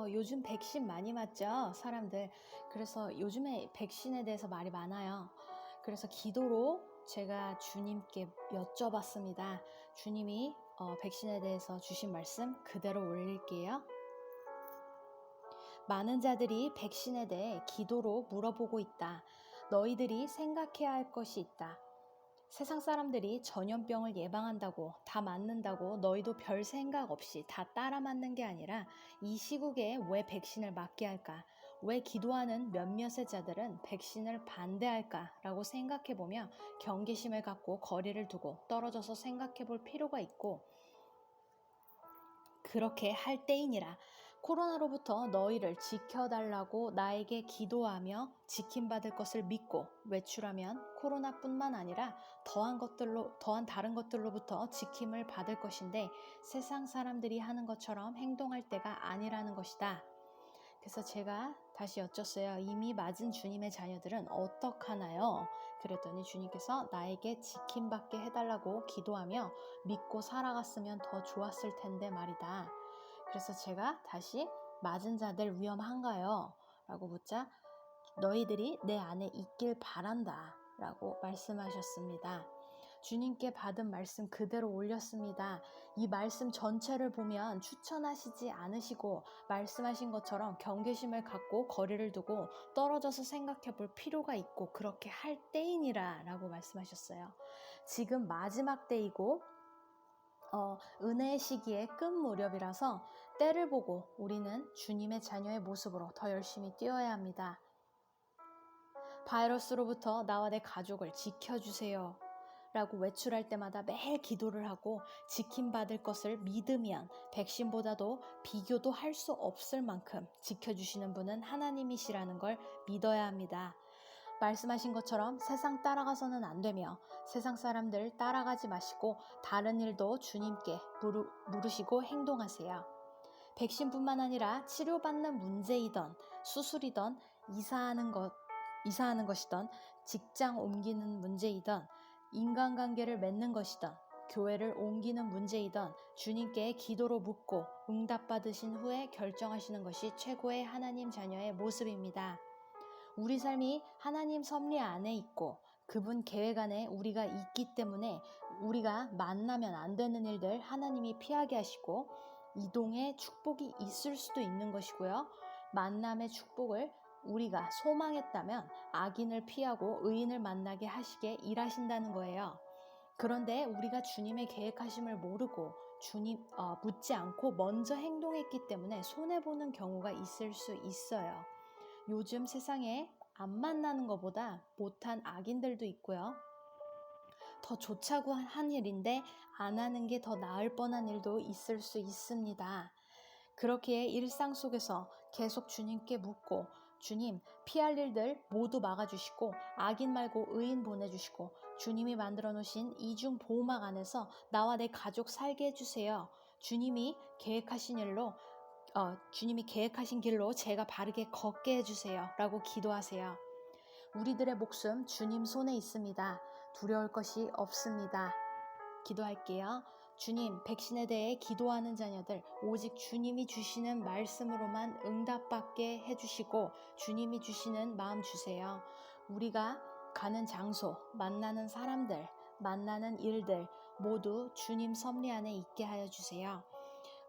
요즘 백신 많이 맞죠? 사람들. 그래서 요즘에 백신에 대해서 말이 많아요. 그래서 기도로 제가 주님께 여쭤봤습니다. 주님이 백신에 대해서 주신 말씀 그대로 올릴게요. 많은 자들이 백신에 대해 기도로 물어보고 있다. 너희들이 생각해야 할 것이 있다. 세상 사람들이 전염병을 예방한다고 다 맞는다고 너희도 별 생각 없이 다 따라 맞는 게 아니라 이 시국에 왜 백신을 맞게 할까? 왜 기도하는 몇몇의 자들은 백신을 반대할까? 라고 생각해보며 경계심을 갖고 거리를 두고 떨어져서 생각해볼 필요가 있고, 그렇게 할 때이니라. 코로나로부터 너희를 지켜달라고 나에게 기도하며 지킴받을 것을 믿고 외출하면 코로나뿐만 아니라 더한 다른 것들로부터 지킴을 받을 것인데 세상 사람들이 하는 것처럼 행동할 때가 아니라는 것이다. 그래서 제가 다시 여쭸어요. 이미 맞은 주님의 자녀들은 어떡하나요? 그랬더니 주님께서 나에게 지킴받게 해달라고 기도하며 믿고 살아갔으면 더 좋았을 텐데 말이다. 그래서 제가 다시 맞은 자들 위험한가요? 라고 묻자 너희들이 내 안에 있길 바란다 라고 말씀하셨습니다. 주님께 받은 말씀 그대로 올렸습니다. 이 말씀 전체를 보면 추천하시지 않으시고 말씀하신 것처럼 경계심을 갖고 거리를 두고 떨어져서 생각해 볼 필요가 있고 그렇게 할 때이니라 라고 말씀하셨어요. 지금 마지막 때이고 은혜의 시기의 끝 무렵이라서 때를 보고 우리는 주님의 자녀의 모습으로 더 열심히 뛰어야 합니다. 바이러스로부터 나와 내 가족을 지켜주세요 라고 외출할 때마다 매일 기도를 하고 지킴받을 것을 믿으면 백신보다도 비교도 할 수 없을 만큼 지켜주시는 분은 하나님이시라는 걸 믿어야 합니다. 말씀하신 것처럼 세상 따라가서는 안 되며 세상 사람들 따라가지 마시고 다른 일도 주님께 물으시고 행동하세요. 백신뿐만 아니라 치료받는 문제이던 수술이던 이사하는 것이던 직장 옮기는 문제이던 인간관계를 맺는 것이던 교회를 옮기는 문제이던 주님께 기도로 묻고 응답받으신 후에 결정하시는 것이 최고의 하나님 자녀의 모습입니다. 우리 삶이 하나님 섭리 안에 있고 그분 계획 안에 우리가 있기 때문에 우리가 만나면 안 되는 일들 하나님이 피하게 하시고 이동의 축복이 있을 수도 있는 것이고요. 만남의 축복을 우리가 소망했다면 악인을 피하고 의인을 만나게 하시게 일하신다는 거예요. 그런데 우리가 주님의 계획하심을 모르고 묻지 않고 먼저 행동했기 때문에 손해보는 경우가 있을 수 있어요. 요즘 세상에 안 만나는 것보다 못한 악인들도 있고요. 더 좋자고 한 일인데 안 하는 게 더 나을 뻔한 일도 있을 수 있습니다. 그렇게 일상 속에서 계속 주님께 묻고 주님 피할 일들 모두 막아주시고 악인 말고 의인 보내주시고 주님이 만들어 놓으신 이중 보호막 안에서 나와 내 가족 살게 해주세요. 주님이 계획하신 길로 제가 바르게 걷게 해주세요 라고 기도하세요. 우리들의 목숨 주님 손에 있습니다. 두려울 것이 없습니다. 기도할게요. 주님, 백신에 대해 기도하는 자녀들 오직 주님이 주시는 말씀으로만 응답받게 해주시고 주님이 주시는 마음 주세요. 우리가 가는 장소, 만나는 사람들, 만나는 일들 모두 주님 섭리 안에 있게 하여 주세요.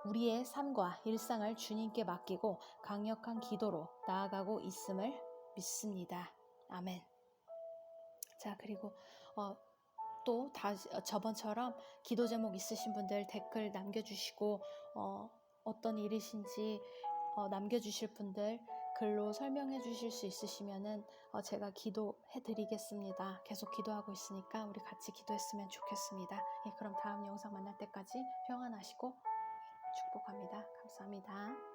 우리의 삶과 일상을 주님께 맡기고 강력한 기도로 나아가고 있음을 믿습니다. 아멘. 자, 그리고 또 다시 저번처럼 기도 제목 있으신 분들 댓글 남겨주시고 어떤 일이신지 남겨주실 분들 글로 설명해 주실 수 있으시면은 제가 기도해 드리겠습니다. 계속 기도하고 있으니까 우리 같이 기도했으면 좋겠습니다. 그럼 다음 영상 만날 때까지 평안하시고 축복합니다. 감사합니다.